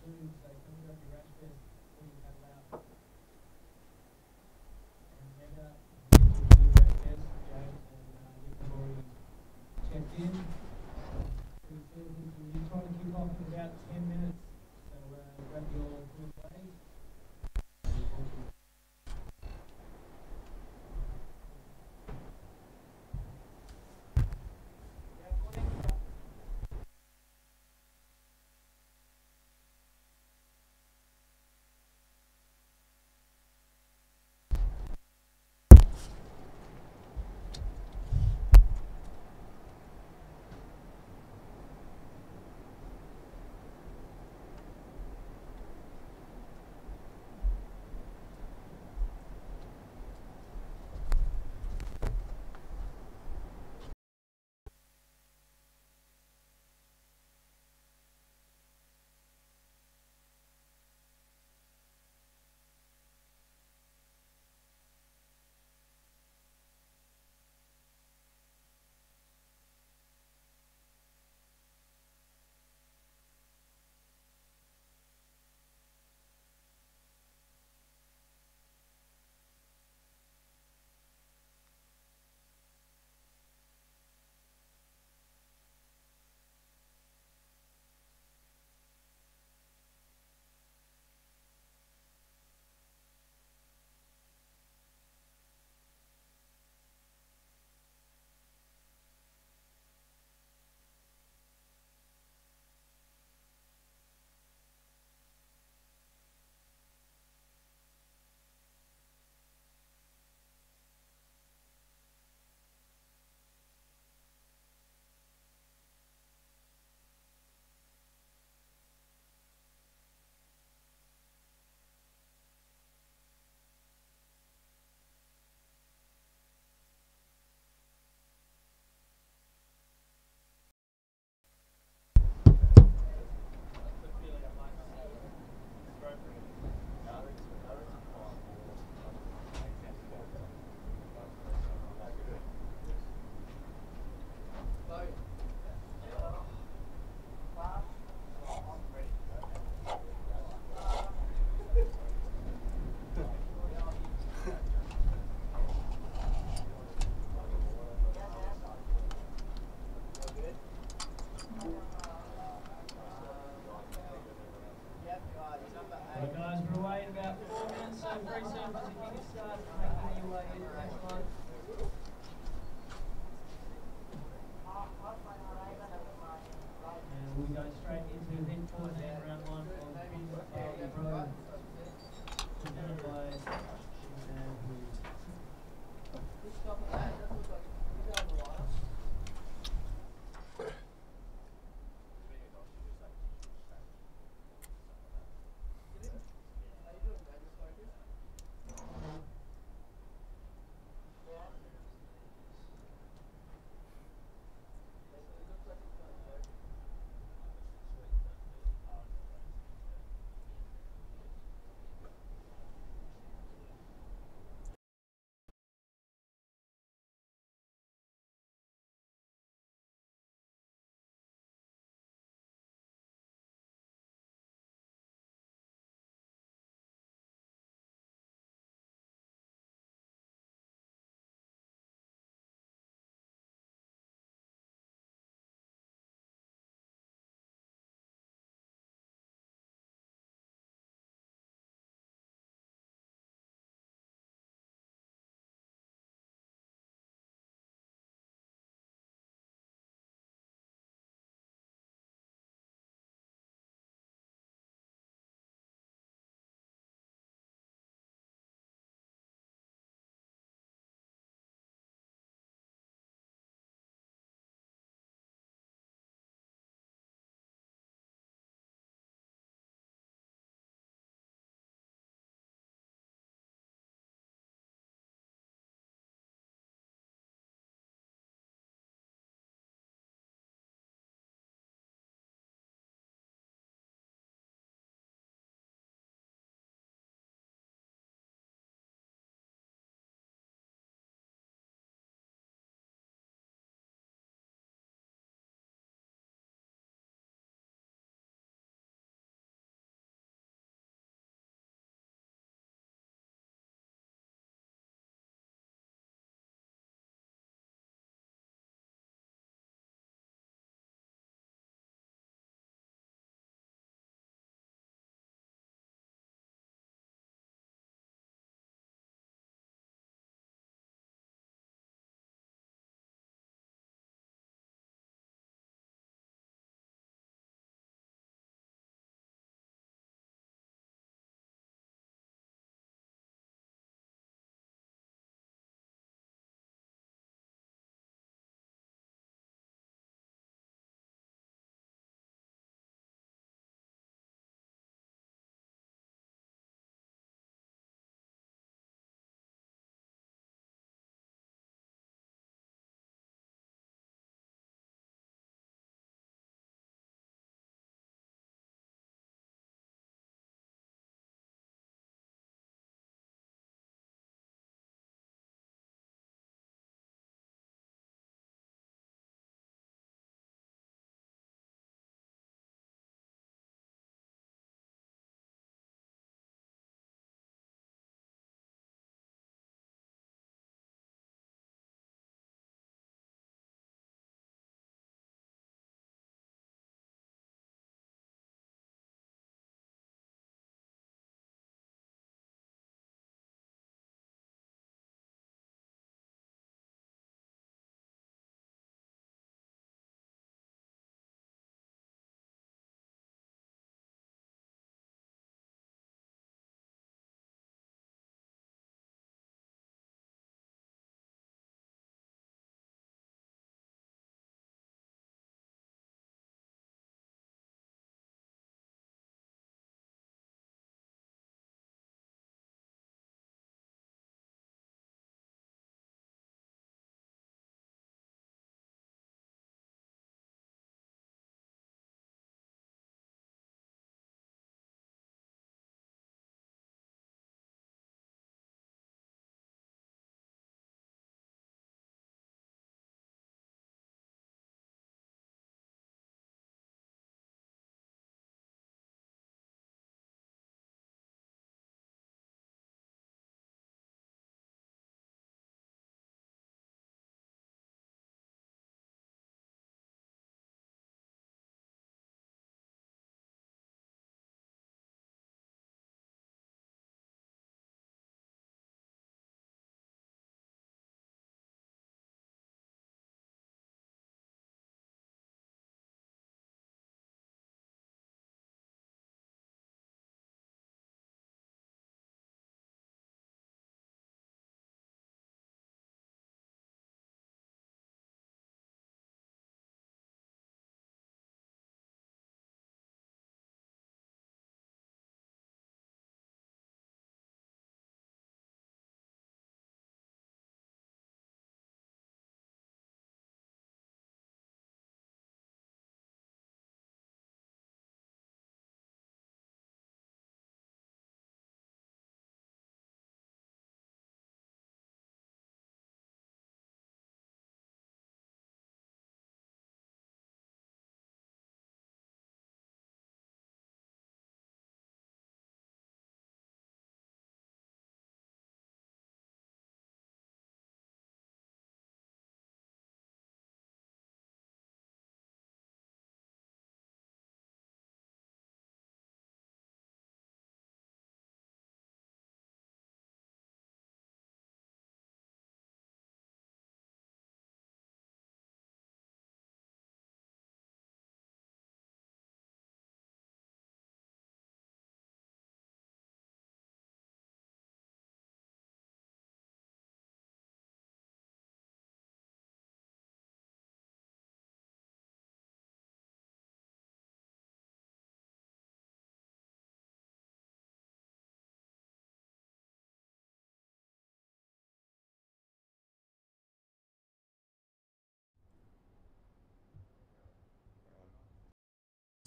lube, so come grab your rash vest before you paddle out. And remember, get your blue rash vest, James and Nick have already checked in. We're trying to kick off in about 10 minutes, so grab your blue flags. Well guys, we're away in about 4 minutes, so very soon if you can start making your way in the next one. And we'll go straight into head 14, round 1 of Komune Bali Pro. Presented by and Hueys.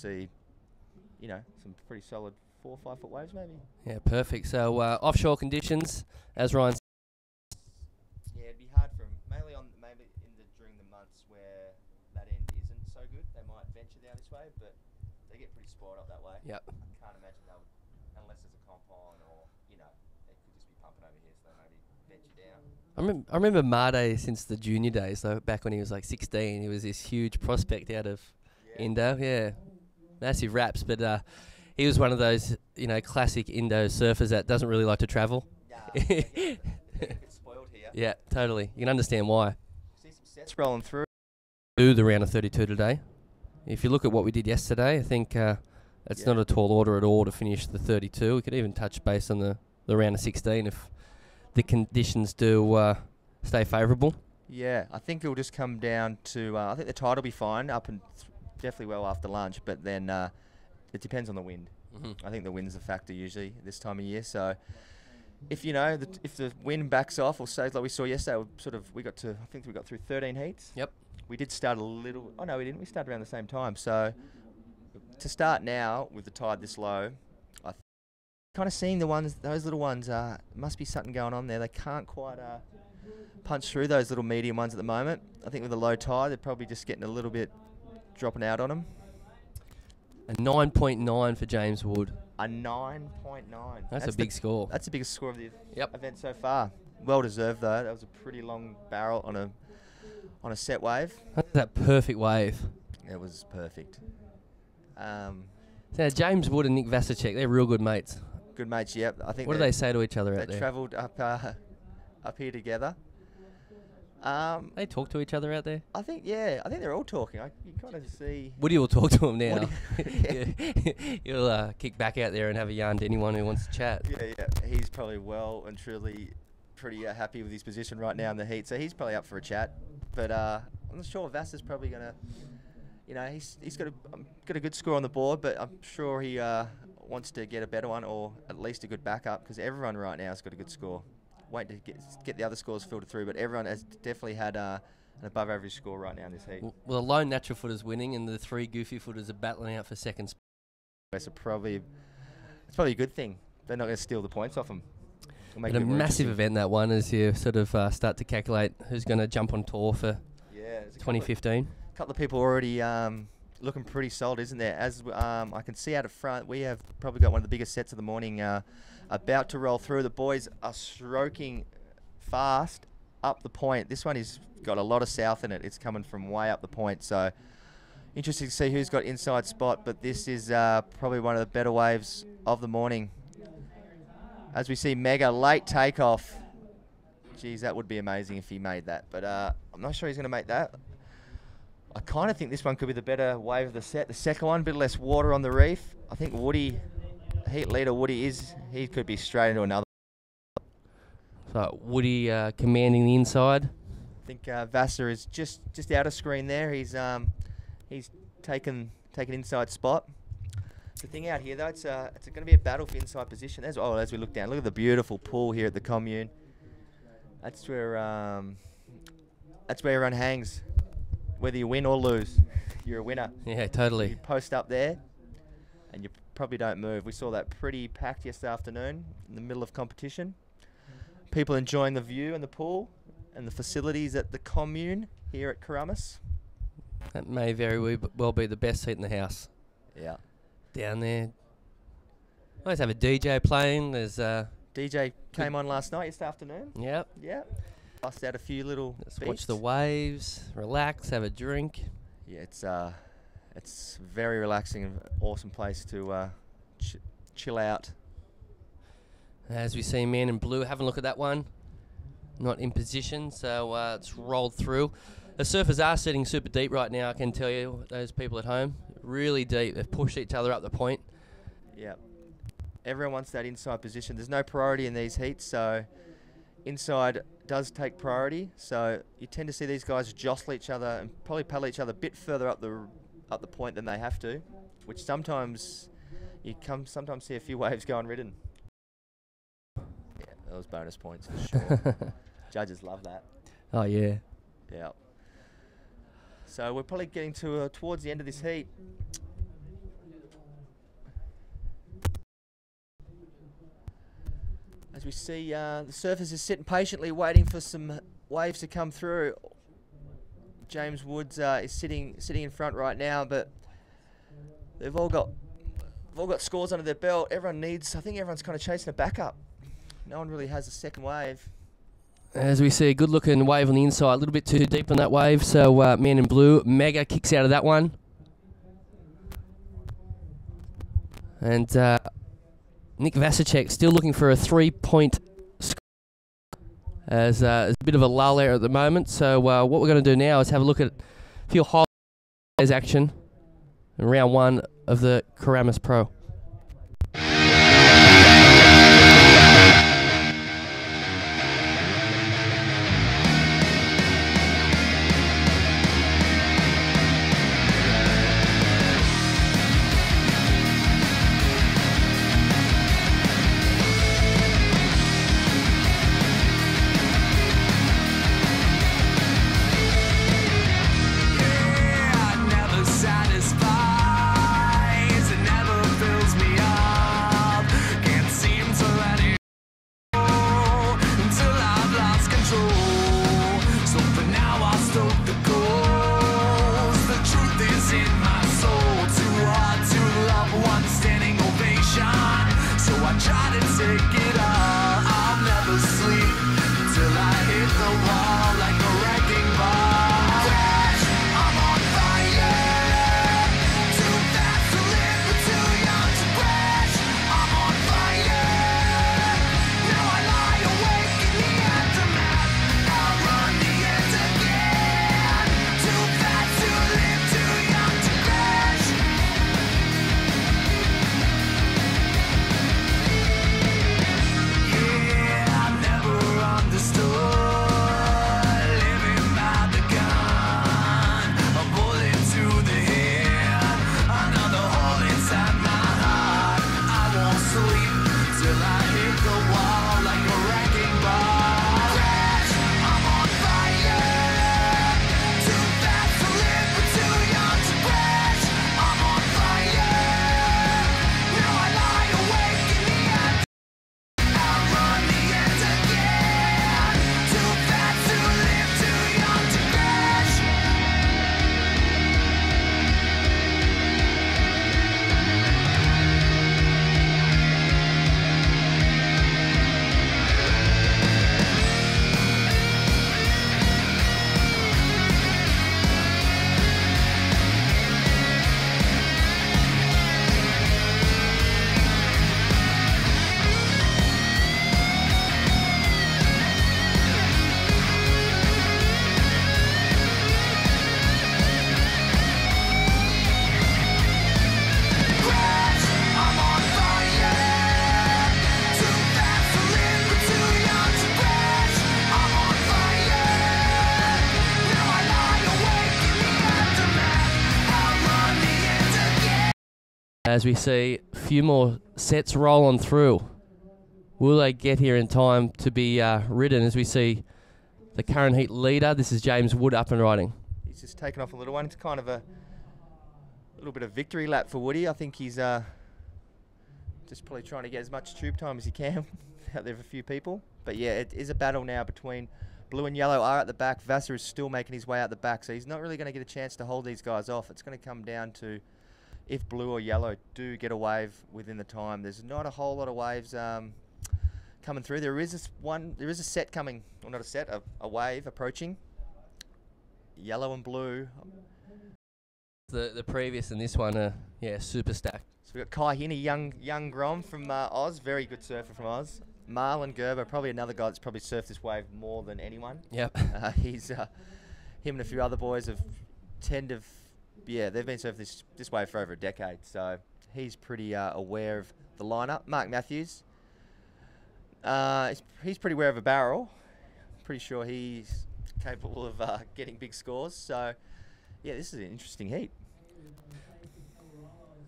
see, you know, some pretty solid 4 or 5 foot waves maybe. Yeah, perfect. So offshore conditions, as Ryan said. Yeah, it'd be hard for them, mainly during the months where that end isn't so good. They might venture down this way, but they get pretty spoiled up that way. Yep. I can't imagine they would, unless there's a comp on or, you know, they could just be pumping over here, so they maybe venture down. I remember Made since the junior days, though, back when he was like 16. He was this huge prospect out of Indo. Yeah, massive raps, but he was one of those, you know, classic Indo surfers that doesn't really like to travel. They get spoiled here. Yeah, totally. You can understand why. See some sets rolling through. Do the round of 32 today. If you look at what we did yesterday, I think it's not a tall order at all to finish the 32. We could even touch base on the round of 16 if the conditions do stay favourable. Yeah, I think it'll just come down to, I think the tide will be fine up and definitely well after lunch, but then it depends on the wind. Mm-hmm. I think the wind's a factor usually this time of year. So if, you know, if the wind backs off or stays like we saw yesterday, I think we got through 13 heats. Yep. We did start a little, oh no we didn't, we started around the same time. So to start now with the tide this low, I kind of seeing those little ones, must be something going on there. They can't quite punch through those little medium ones at the moment. I think with the low tide, they're probably just getting a little bit dropping out on them. A 9.9 for James Wood. A 9.9. That's a big score. That's the biggest score of the Yep. event so far. Well deserved though. That was a pretty long barrel on a set wave. That's that perfect wave. It was perfect. So James Wood and Nick Vasicek, they're real good mates. Good mates, yep. I think. What do they say to each other out They there? travelled up here together. They talk to each other out there? I think they're all talking. You kind of see. Woody will talk to him now. Yeah. He'll kick back out there and have a yarn to anyone who wants to chat. Yeah. He's probably well and truly pretty happy with his position right now in the heat, so he's probably up for a chat. But I'm not sure Vass is probably going to, you know, he's got a good score on the board, but I'm sure he wants to get a better one or at least a good backup because everyone right now has got a good score. Wait to get the other scores filtered through, but everyone has definitely had an above average score right now in this heat. Well, the lone natural footer's winning and the 3 goofy footers are battling out for second spot. It's probably a good thing. They're not going to steal the points off them. But a massive event, that one, as you sort of start to calculate who's going to jump on tour for 2015. A couple of people already looking pretty solid, isn't there? As I can see out of front, we have probably got one of the biggest sets of the morning about to roll through. The boys are stroking fast up the point. This one has got a lot of south in it. It's coming from way up the point. So interesting to see who's got inside spot, but this is probably one of the better waves of the morning. As we see Mega late takeoff. Geez, that would be amazing if he made that, but I'm not sure he's going to make that. I kind of think this one could be the better wave of the set. The second one, a bit less water on the reef. I think Woody, heat leader Woody, he could be straight into another. So Woody commanding the inside. I think Vassar is just out of screen there. He's taken inside spot. The thing out here though, it's going to be a battle for inside position. As we look down, look at the beautiful pool here at the Commune. That's where everyone hangs. Whether you win or lose, you're a winner. Yeah, totally. You post up there, and you probably don't move. We saw that pretty packed yesterday afternoon in the middle of competition. People enjoying the view and the pool and the facilities at the Commune here at Keramas. That may very well be the best seat in the house. Yeah. Down there. Always have a DJ playing. There's DJ came on last night, yesterday afternoon. Yep. Yep. Bust out a few little Let's beats. watch the waves, relax, have a drink. Yeah, it's very relaxing and awesome place to chill out. As we see Man in Blue, have a look at that one. Not in position, so it's rolled through. The surfers are sitting super deep right now, I can tell you, those people at home. Really deep. They've pushed each other up the point. Yeah. Everyone wants that inside position. There's no priority in these heats, so inside does take priority. So you tend to see these guys jostle each other and probably paddle each other a bit further up the point than they have to, which sometimes sometimes see a few waves go unridden. Yeah, those bonus points for sure. Judges love that. Oh, yeah. Yeah. So we're probably getting to towards the end of this heat. As we see, the surfers is sitting patiently waiting for some waves to come through. James Woods is sitting in front right now, but they've all got scores under their belt. I think everyone's kind of chasing a backup. No one really has a second wave. As we see a good looking wave on the inside, a little bit too deep on that wave, so man in blue, Mega kicks out of that one. And Nick Vasicek still looking for a 3-point score, as there's a bit of a lull there at the moment. So what we're going to do now is have a look at a few highlights action in round 1 of the Keramas Pro. As we see a few more sets roll on through. Will they get here in time to be ridden? As we see the current heat leader, this is James Wood up and riding. He's just taken off a little one. It's kind of a little bit of victory lap for Woody. I think he's just probably trying to get as much tube time as he can out there for a few people. But yeah, it is a battle now between blue and yellow are at the back. Vassar is still making his way out the back, so he's not really going to get a chance to hold these guys off. It's going to come down to if blue or yellow do get a wave within the time. There's not a whole lot of waves coming through. There is a set coming, or not a set, a wave approaching. Yellow and blue. The previous and this one, yeah, super stacked. So we've got Kai Hinney, young Grom from Oz, very good surfer from Oz. Marlon Gerber, probably another guy that's probably surfed this wave more than anyone. Yep. Him and a few other boys have they've been surfing this wave for over a decade, so he's pretty aware of the lineup. Mark Matthews, he's pretty aware of a barrel. Pretty sure he's capable of getting big scores. So, yeah, this is an interesting heat.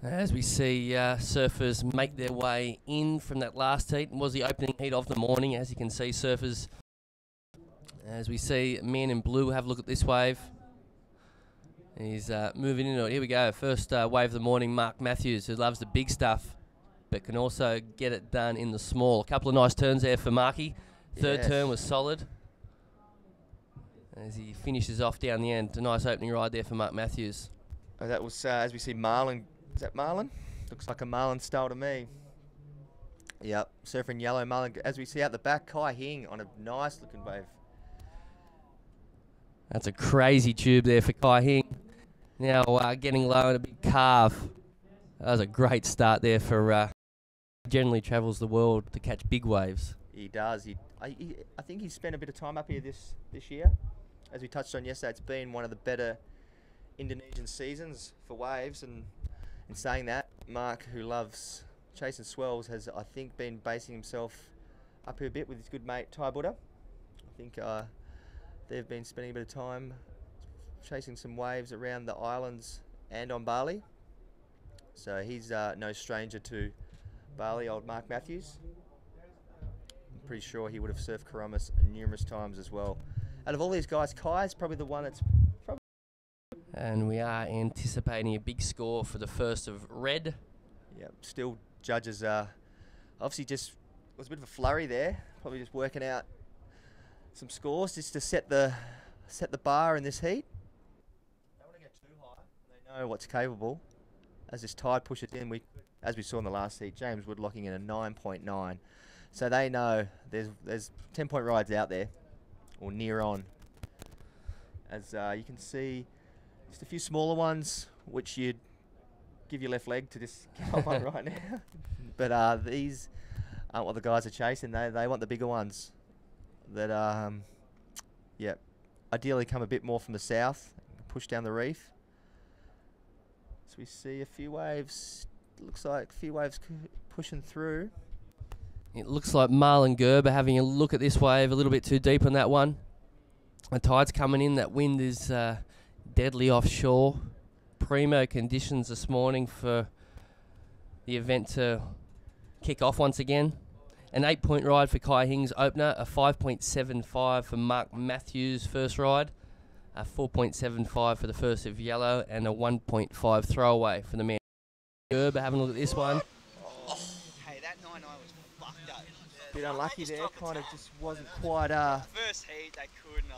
As we see surfers make their way in from that last heat, was the opening heat of the morning. As you can see, surfers, as we see men in blue have a look at this wave. He's moving into it. Here we go. First wave of the morning, Mark Matthews, who loves the big stuff. but can also get it done in the small. A couple of nice turns there for Marky. Third Yes. turn was solid. As he finishes off down the end. A nice opening ride there for Mark Matthews. Oh, that was, as we see, Marlin. Is that Marlin? Looks like a Marlin style to me. Yep, surfing yellow Marlin. As we see out the back, Kai Hing on a nice looking wave. That's a crazy tube there for Kai Hing. Now getting low and a big carve. That was a great start there for generally travels the world to catch big waves. He does. I think he's spent a bit of time up here this year. As we touched on yesterday, it's been one of the better Indonesian seasons for waves. And in saying that, Mark, who loves chasing swells, has, I think, been basing himself up here a bit with his good mate, Ty Buddha. I think they've been spending a bit of time chasing some waves around the islands and on Bali. So he's no stranger to Bali, old Mark Matthews. I'm pretty sure he would have surfed Keramas numerous times as well. Out of all these guys, Kai's probably the one that's probably... And we are anticipating a big score for the first of red. Yeah, still judges obviously just was a bit of a flurry there. Probably just working out some scores just to set the bar in this heat. Don't want to get too high. They know what's capable. As this tide pushes in, as we saw in the last heat, James Wood locking in a 9.9. So they know there's 10-point rides out there, or near on. As you can see, just a few smaller ones, which you'd give your left leg to just get up on right now. But these aren't what the guys are chasing. They want the bigger ones that, yeah, ideally come a bit more from the south, push down the reef. So we see a few waves, looks like a few waves pushing through. It looks like Marlon Gerber having a look at this wave, a little bit too deep on that one. The tide's coming in, that wind is deadly offshore. Primo conditions this morning for the event to kick off once again. An 8-point ride for Kai Hing's opener, a 5.75 for Mark Matthews' first ride, a 4.75 for the first of yellow, and a 1.5 throwaway for the man. Gerber having a look at this one. Hey, that 9-9 was fucked up. Bit unlucky there, kind of just wasn't quite First heat, they couldn't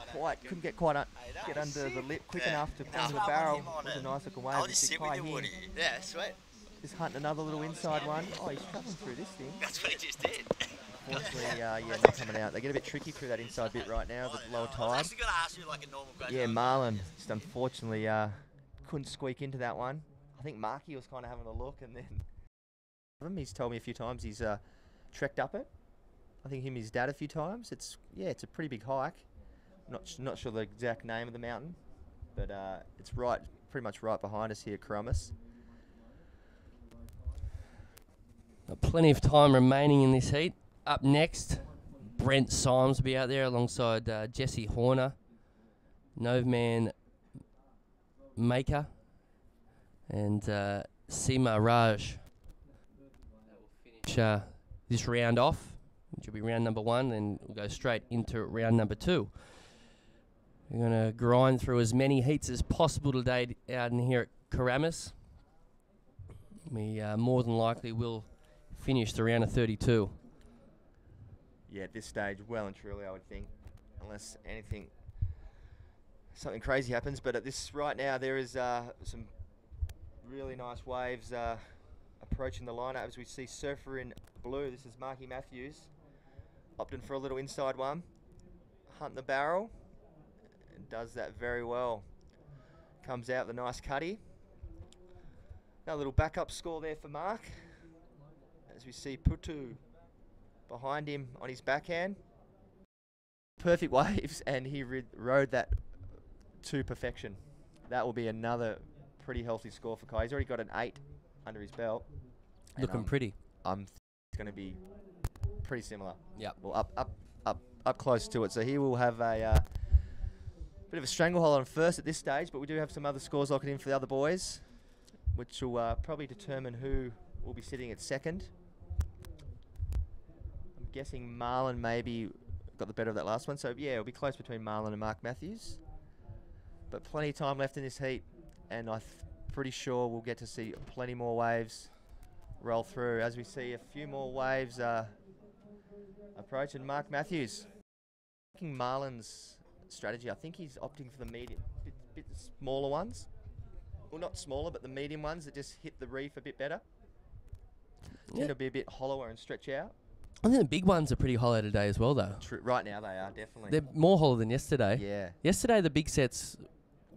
get under the lip quick enough to come to the barrel. It was a nice looking wave. I'll just sit with you, Woody. Yeah, sweet. Just hunting another little inside one. Oh, he's travelling through this thing. That's what he just did. Unfortunately, yeah, not coming out. They get a bit tricky through that inside bit right now, the lower I was tide. actually going to ask you like a normal question. Yeah, Marlon just unfortunately couldn't squeak into that one. I think Marky was kind of having a look, and then he's told me a few times he's trekked up it. I think him and his dad a few times. It's a pretty big hike. Not sure the exact name of the mountain, but it's pretty much right behind us here at Keramas. Plenty of time remaining in this heat. Up next, Brent Symes will be out there alongside Jesse Horner, Noveman Maker, and Seema Raj. That will finish this round off, which will be round number 1, and we'll go straight into round number 2. We're going to grind through as many heats as possible today out in here at Keramas. We more than likely will finish the round of 32. Yeah, at this stage, well and truly, I would think, unless something crazy happens. But at this right now, there is some really nice waves approaching the lineup. As we see Surfer in blue, this is Marky Matthews, opting for a little inside one, hunting the barrel, and does that very well. Comes out the nice cutty. Now a little backup score there for Mark. As we see Putu behind him on his backhand. Perfect waves, and he rode that to perfection. That will be another pretty healthy score for Kai. He's already got an 8 under his belt. Looking pretty. It's going to be pretty similar. Yeah. Well, up close to it. So he will have a bit of a stranglehold on first at this stage, but we do have some other scores locking in for the other boys, which will probably determine who will be sitting at second. I'm guessing Marlon maybe got the better of that last one. So yeah, it'll be close between Marlon and Mark Matthews. But plenty of time left in this heat, and I'm pretty sure we'll get to see plenty more waves roll through as we see a few more waves approaching. Mark Matthews. Taking Marlon's strategy, I think he's opting for the medium, bit smaller ones. Well, not smaller, but the medium ones that just hit the reef a bit better. Tend to be a bit hollower and stretch out. I think the big ones are pretty hollow today as well, though. True. Right now they are, definitely. They're more hollow than yesterday. Yeah. Yesterday the big sets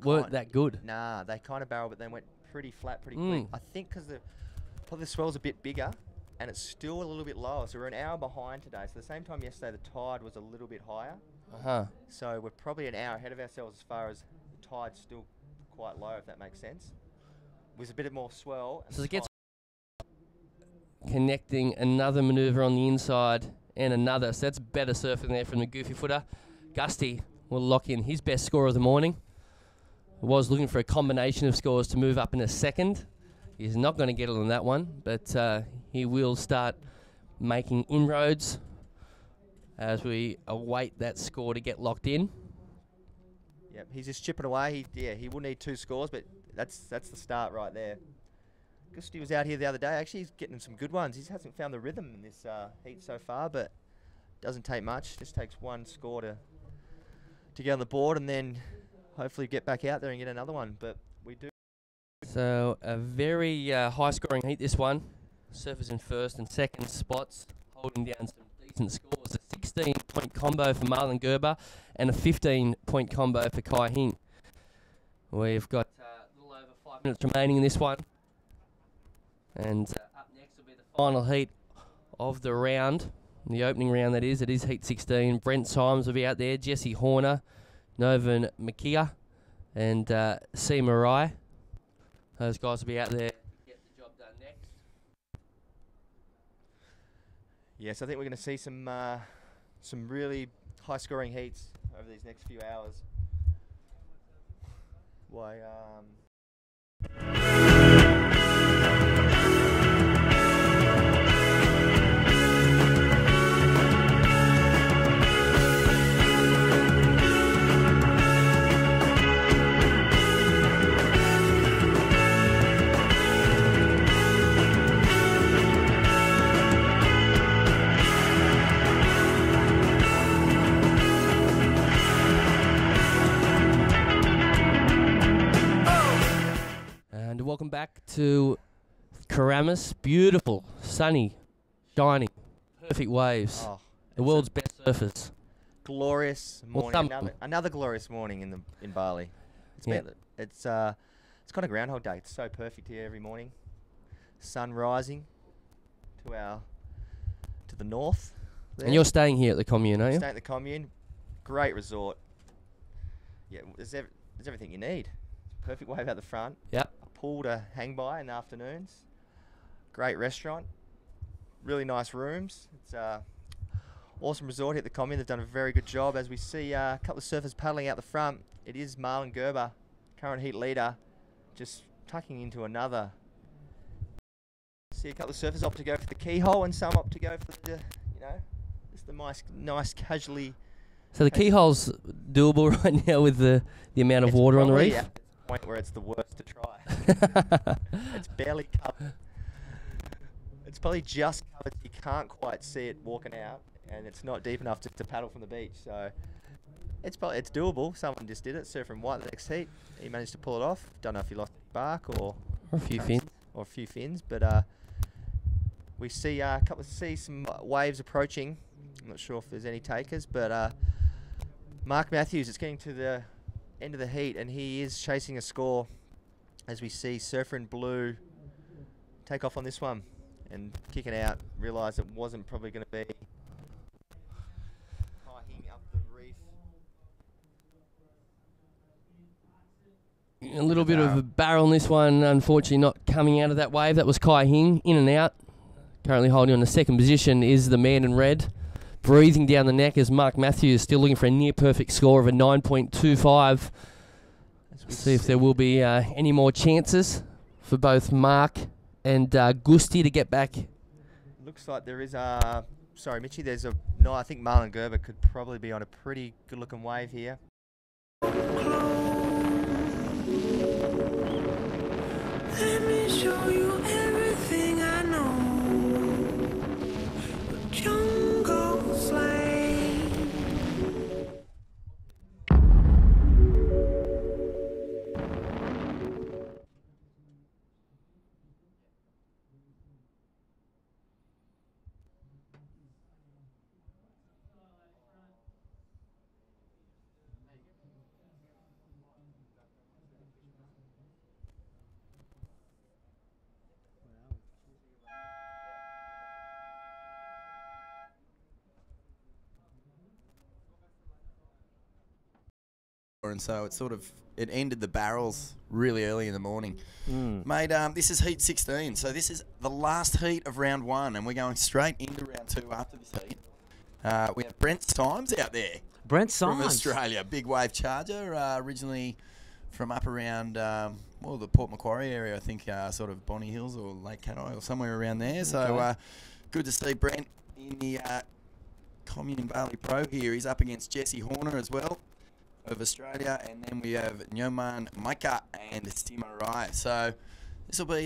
weren't that good. Nah, they kind of barreled, but they went pretty flat pretty quick. I think because probably the swell's a bit bigger and it's still a little bit lower. So we're an hour behind today. So the same time yesterday the tide was a little bit higher. So we're probably an hour ahead of ourselves as far as the tide's still quite low, if that makes sense. With a bit more swell. And so it gets connecting another manoeuvre on the inside and another. So that's better surfing there from the goofy footer. Gusty will lock in his best score of the morning. Was looking for a combination of scores to move up in a second. He's not going to get it on that one, but he will start making inroads as we await that score to get locked in. Yep, he's just chipping away. He will need 2 scores, but that's the start right there. Gusty was out here the other day. Actually, he's getting some good ones. He hasn't found the rhythm in this heat so far, but doesn't take much. Just takes 1 score to get on the board, and then hopefully get back out there and get another one. But we do. So a very high-scoring heat, this one. Surfers in first and second spots, holding down some decent scores. A 16-point combo for Marlon Gerber and a 15-point combo for Kai Hing. We've got a little over 5 minutes remaining in this one. And up next will be the final heat of the round, the opening round that is. It is heat 16. Brent Symes will be out there, Jesse Horner, Novan Makia, and C. Marai. Those guys will be out there to get the job done next. Yes, I think we're going to see some really high-scoring heats over these next few hours. Why? Welcome back to Keramas. Beautiful, sunny, shining, perfect waves. Oh, the world's best surfers. Glorious morning. Another glorious morning in Bali. It's kind of Groundhog Day. It's so perfect here every morning. Sun rising to the north. There. And you're staying here at the commune, aren't you? Staying at the commune. Great resort. Yeah, there's everything you need. Perfect wave out the front. Yep. Pool to hang by in the afternoons. Great restaurant. Really nice rooms. It's awesome resort here at the commune. They've done a very good job. As we see a couple of surfers paddling out the front, it is Marlon Gerber, current heat leader, just tucking into another. See a couple of surfers opt to go for the keyhole, and some opt to go for the, just the nice casually. So the keyhole's doable right now with the amount of water on the reef. At the point where it's the worst to try. It's barely covered. It's probably just covered. You can't quite see it walking out, and it's not deep enough to paddle from the beach. So it's doable. Someone just did it. Surfing White the next heat. He managed to pull it off. Don't know if he lost bark or a few fins. Or a few fins, but we see some waves approaching. I'm not sure if there's any takers, but Mark Matthews is getting to the end of the heat, and he is chasing a score. As we see Surfer in Blue take off on this one and kick it out, realise it wasn't probably going to be hiking up the reef. A little bit of a barrel on this one, unfortunately not coming out of that wave. That was Kai Hing, in and out. Currently holding on the second position is the man in red. Breathing down the neck as Mark Matthews still looking for a near perfect score of a 9.25. See if there will be any more chances for both Mark and Gusty to get back. Looks like there is sorry Mitchie, I think Marlon Gerber could probably be on a pretty good looking wave here. Let me show you everything I know. and so it ended the barrels really early in the morning. Mate, this is heat 16, so this is the last heat of round 1, and we're going straight into round 2 after this heat. We have Brent Symes out there. Brent Symes. From Australia, big wave charger, originally from up around, the Port Macquarie area, I think, sort of Bonny Hills or Lake Cat-Eye or somewhere around there. So good to see Brent in the Komune Bali Pro here. He's up against Jesse Horner as well of Australia, and then we have Nyoman Maika and Stima Rai. So this will be